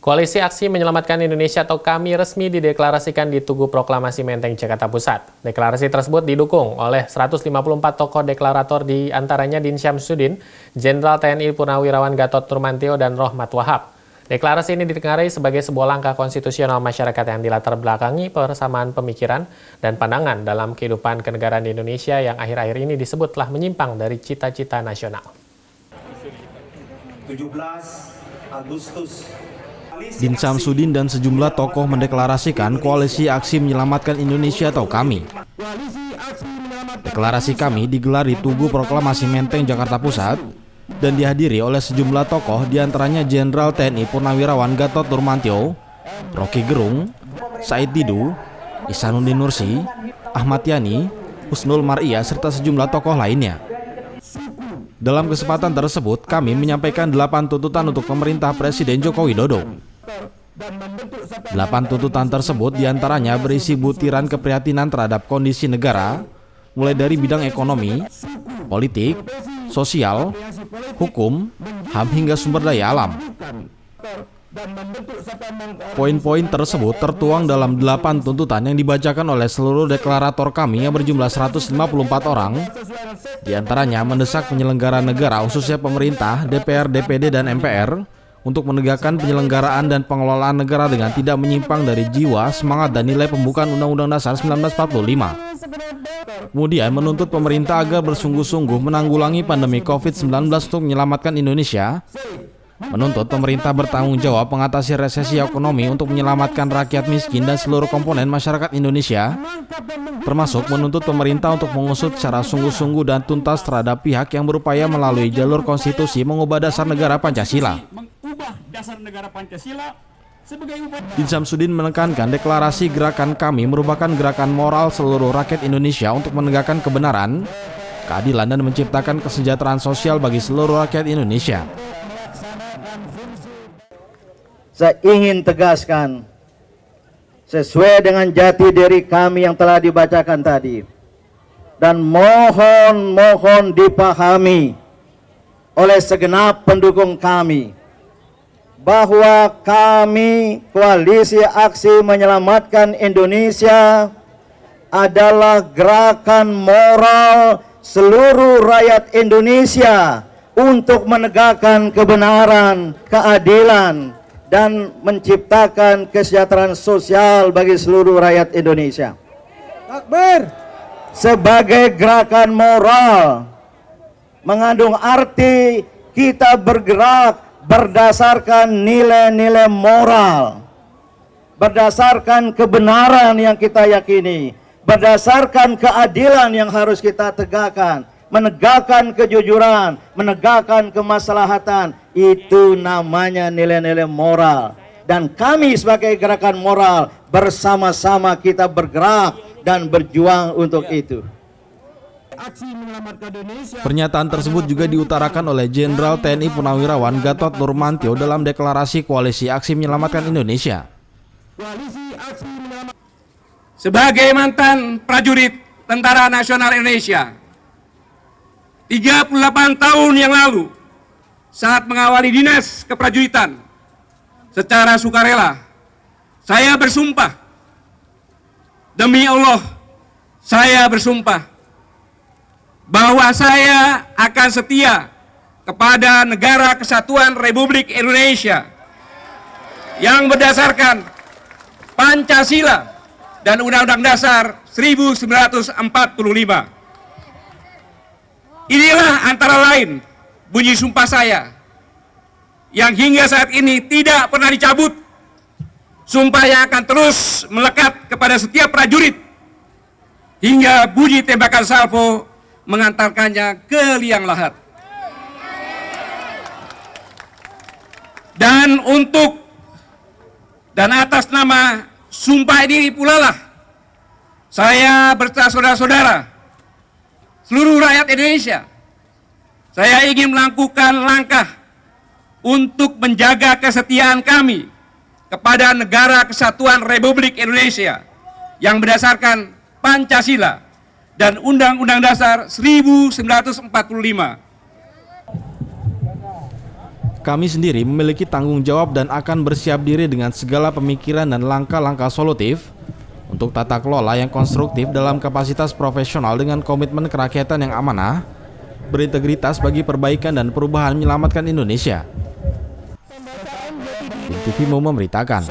Koalisi Aksi Menyelamatkan Indonesia atau KAMI resmi dideklarasikan di Tugu Proklamasi Menteng, Jakarta Pusat. Deklarasi tersebut didukung oleh 154 tokoh deklarator di antaranya Din Syamsuddin, Jenderal TNI Purnawirawan Gatot Nurmantio, dan Rohmat Wahab. Deklarasi ini ditengarai sebagai sebuah langkah konstitusional masyarakat yang dilatar belakangi persamaan pemikiran dan pandangan dalam kehidupan kenegaraan di Indonesia yang akhir-akhir ini disebut telah menyimpang dari cita-cita nasional. 17 Agustus. Din Syamsuddin dan sejumlah tokoh mendeklarasikan Koalisi Aksi Menyelamatkan Indonesia atau KAMI. Deklarasi KAMI digelar di Tugu Proklamasi Menteng, Jakarta Pusat dan dihadiri oleh sejumlah tokoh diantaranya Jenderal TNI Purnawirawan Gatot Nurmantio, Rocky Gerung, Said Didu, Ihsanuddin Nursi, Ahmad Yani, Husnul Mar'iyah, serta sejumlah tokoh lainnya. Dalam kesempatan tersebut, kami menyampaikan 8 tuntutan untuk pemerintah Presiden Joko Widodo. 8 tuntutan tersebut diantaranya berisi butiran keprihatinan terhadap kondisi negara, mulai dari bidang ekonomi, politik, sosial, hukum, HAM hingga sumber daya alam. Poin-poin tersebut tertuang dalam 8 tuntutan yang dibacakan oleh seluruh deklarator kami yang berjumlah 154 orang. Di antaranya mendesak penyelenggara negara khususnya pemerintah, DPR, DPD, dan MPR untuk menegakkan penyelenggaraan dan pengelolaan negara dengan tidak menyimpang dari jiwa, semangat, dan nilai pembukaan Undang-Undang Dasar 1945. Kemudian menuntut pemerintah agar bersungguh-sungguh menanggulangi pandemi COVID-19 untuk menyelamatkan Indonesia. Menuntut pemerintah bertanggung jawab mengatasi resesi ekonomi untuk menyelamatkan rakyat miskin dan seluruh komponen masyarakat Indonesia, termasuk menuntut pemerintah untuk mengusut secara sungguh-sungguh dan tuntas terhadap pihak yang berupaya melalui jalur konstitusi mengubah dasar negara Pancasila. Din Syamsuddin menekankan deklarasi gerakan kami merupakan gerakan moral seluruh rakyat Indonesia untuk menegakkan kebenaran, keadilan, dan menciptakan kesejahteraan sosial bagi seluruh rakyat Indonesia. Saya ingin tegaskan, sesuai dengan jati diri kami yang telah dibacakan tadi, dan mohon dipahami oleh segenap pendukung kami, bahwa kami Koalisi Aksi Menyelamatkan Indonesia adalah gerakan moral seluruh rakyat Indonesia untuk menegakkan kebenaran, keadilan, dan menciptakan kesejahteraan sosial bagi seluruh rakyat Indonesia. Takbir! Sebagai gerakan moral mengandung arti kita bergerak berdasarkan nilai-nilai moral, berdasarkan kebenaran yang kita yakini, berdasarkan keadilan yang harus kita tegakkan, menegakkan kejujuran, menegakkan kemaslahatan. Itu namanya nilai-nilai moral. Dan kami sebagai gerakan moral bersama-sama kita bergerak dan berjuang untuk itu. Pernyataan tersebut juga diutarakan oleh Jenderal TNI Purnawirawan Gatot Nurmantio dalam deklarasi Koalisi Aksi Menyelamatkan Indonesia. Sebagai mantan prajurit Tentara Nasional Indonesia, 38 tahun yang lalu, saat mengawali dinas keprajuritan secara sukarela, saya bersumpah, demi Allah, saya bersumpah bahwa saya akan setia kepada Negara Kesatuan Republik Indonesia yang berdasarkan Pancasila dan Undang-Undang Dasar 1945. Inilah antara lain bunyi sumpah saya yang hingga saat ini tidak pernah dicabut. Sumpah yang akan terus melekat kepada setiap prajurit hingga bunyi tembakan salvo mengantarkannya ke liang lahat. Dan atas nama sumpah ini pula lah saya berserta saudara-saudara seluruh rakyat Indonesia, saya ingin melakukan langkah untuk menjaga kesetiaan kami kepada Negara Kesatuan Republik Indonesia yang berdasarkan Pancasila dan Undang-Undang Dasar 1945. Kami sendiri memiliki tanggung jawab dan akan bersiap diri dengan segala pemikiran dan langkah-langkah solutif untuk tata kelola yang konstruktif dalam kapasitas profesional dengan komitmen kerakyatan yang amanah, berintegritas bagi perbaikan dan perubahan menyelamatkan Indonesia. TV memberitakan.